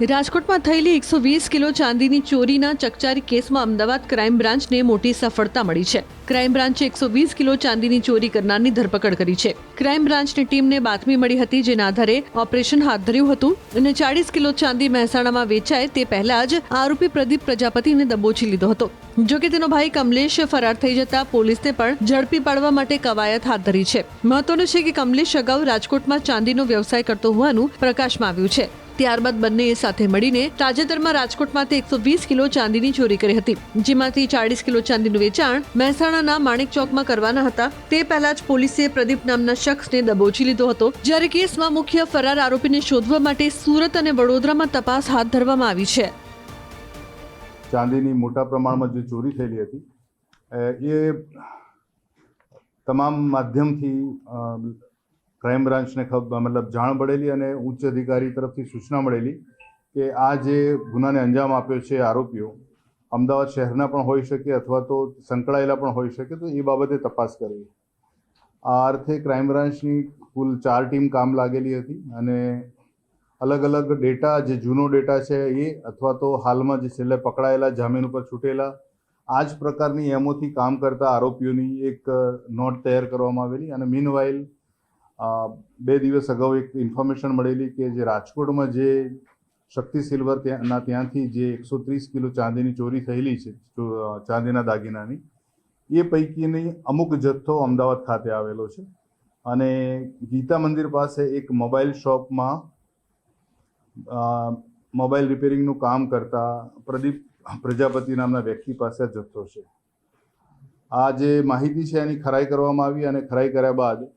રાજકોટમાં થયેલી 120 કિલો ચાંદીની ચોરીના ચકચારી કેસમાં અમદાવાદ ક્રાઇમ બ્રાન્ચને મોટી સફળતા મળી છે। ક્રાઇમ બ્રાન્ચે 120 કિલો ચાંદીની ચોરી કરનારની ધરપકડ કરી છે। ક્રાઇમ બ્રાન્ચની ટીમને બાતમી મળી હતી, જેના આધારે ઓપરેશન હાથ ધર્યું હતું અને 40 કિલો ચાંદી મહેસાણામાં વેચાય તે પહેલા જ આરોપી પ્રદીપ પ્રજાપતિને દબોચી લીધો હતો। જો કે તેનો ભાઈ કમલેશ ફરાર થઈ જતા પોલીસને પણ ઝડપી પાડવા માટે કવાયત હાથ ધરી છે। મહત્વનું છે કે કમલેશ અગાઉ રાજકોટમાં ચાંદીનો વ્યવસાય કરતો હોવાનું પ્રકાશમાં આવ્યું છે। ત્યારબાદ બંનેએ સાથે મળીને તાજેતરમાં રાજકોટમાંથી 120 કિલો ચાંદીની ચોરી કરી હતી, જેમાંથી 40 કિલો ચાંદીનું વેચાણ મહેસાણાના માણેક ચોકમાં કરવાના હતા। તે પહેલા જ પોલીસે પ્રદીપ નામના શખ્સને દબોચી લીધો હતો, જ્યારે કેસમાં મુખ્ય ફરાર આરોપીને શોધવા માટે સુરત અને વડોદરામાં તપાસ હાથ ધરવામાં આવી છે। ચાંદીની મોટા પ્રમાણમાં જે ચોરી થયેલી હતી એ તમામ માધ્યમથી ક્રાઇમ બ્રાન્ચને મતલબ જાણ મળેલી અને ઉચ્ચ અધિકારી તરફથી સૂચના મળેલી કે આ જે ગુનાને અંજામ આપ્યો છે આરોપીઓ અમદાવાદ શહેરના પણ હોઈ શકે અથવા તો સંકળાયેલા પણ હોઈ શકે, તો એ બાબતે તપાસ કરવી। આ અર્થે ક્રાઇમ બ્રાન્ચની કુલ 4 ટીમ કામ લાગેલી હતી અને અલગ અલગ ડેટા, જે જૂનો ડેટા છે એ અથવા તો હાલમાં જે છેલ્લે પકડાયેલા, જામીન ઉપર છૂટેલા, આ જ પ્રકારની એમોથી કામ કરતા આરોપીઓની એક નોટ તૈયાર કરવામાં આવેલી। અને મીનવાઇલ 2 દિવસ અગાઉ એક ઇન્ફોર્મેશન મળેલી કે જે રાજકોટમાં જે શક્તિ સિલ્વર ત્યાંથી જે 130 કિલો ચાંદીની ચોરી થયેલી છે, ચાંદીના દાગીનાની, એ પૈકીની અમુક જથ્થો અમદાવાદ ખાતે આવેલો છે અને ગીતા મંદિર પાસે એક મોબાઈલ શોપમાં મોબાઈલ રિપેરિંગનું કામ કરતા પ્રદીપ પ્રજાપતિ નામના વ્યક્તિ પાસે આ જથ્થો છે। આ જે માહિતી છે એની ખરાઈ કરવામાં આવી અને ખરાઈ કર્યા બાદ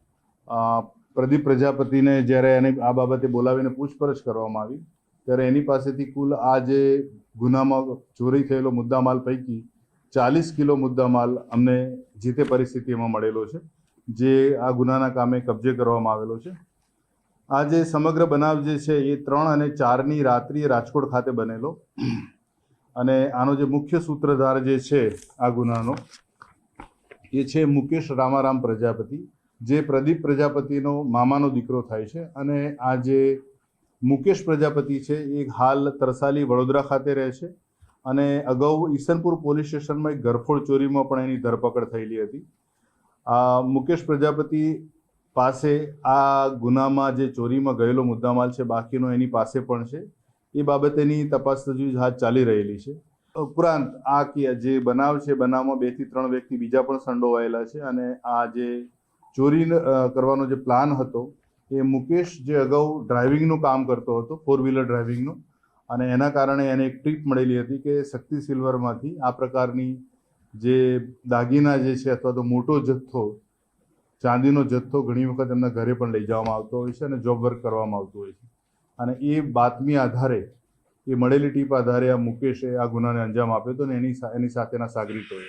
પ્રદીપ પ્રજાપતિને જ્યારે એને આ બાબતે બોલાવીને પૂછપરછ કરવામાં આવી ત્યારે એની પાસેથી કુલ આ જે ગુનામાં ચોરી થયેલો મુદ્દામાલ પૈકી 40 કિલો મુદ્દામાલ અમને જે તે પરિસ્થિતિમાં મળેલો છે, જે આ ગુનાના કામે કબજે કરવામાં આવેલો છે। આ જે સમગ્ર બનાવ જે છે એ 3 અને 4ની રાત્રિએ રાજકોટ ખાતે બનેલો અને આનો જે મુખ્ય સૂત્રધાર જે છે આ ગુનાનો એ છે મુકેશ રામારામ પ્રજાપતિ, જે પ્રદીપ પ્રજાપતિનો મામાનો દીકરો થાય છે। અને આ જે મુકેશ પ્રજાપતિ છે એ હાલ તરસાલી વડોદરા ખાતે રહે છે અને અગાઉ ઈસનપુર પોલીસ સ્ટેશનમાં એક ઘરફોડ ચોરીમાં પણ એની ધરપકડ થયેલી હતી। આ મુકેશ પ્રજાપતિ પાસે આ ગુનામાં જે ચોરીમાં ગયેલો મુદ્દામાલ છે બાકીનો એની પાસે પણ છે, એ બાબતેની તપાસ તજવીજ હાથ ચાલી રહેલી છે। ઉપરાંત આ જે બનાવ છે, બનાવમાં 2 થી 3 વ્યક્તિ બીજા પણ સંડોવાયેલા છે અને આ જે ચોરી કરવાનો જે પ્લાન હતો એ મુકેશ જે અગાઉ ડ્રાઇવિંગનું કામ કરતો હતો, 4 વ્હીલર ડ્રાઇવિંગનું, અને એના કારણે એને એક ટીપ મળેલી હતી કે શક્તિ સિલ્વરમાંથી આ પ્રકારની જે દાગીના જે છે અથવા તો મોટો જથ્થો, ચાંદીનો જથ્થો ઘણી વખત એમના ઘરે પણ લઈ જવામાં આવતો હોય છે અને જોબ વર્ક કરવામાં આવતું હોય છે। અને એ બાતમી આધારે, એ મળેલી ટીપ આધારે આ મુકેશે આ ગુનાને અંજામ આપ્યો હતો અને એની સાથેના સાગરીતોએ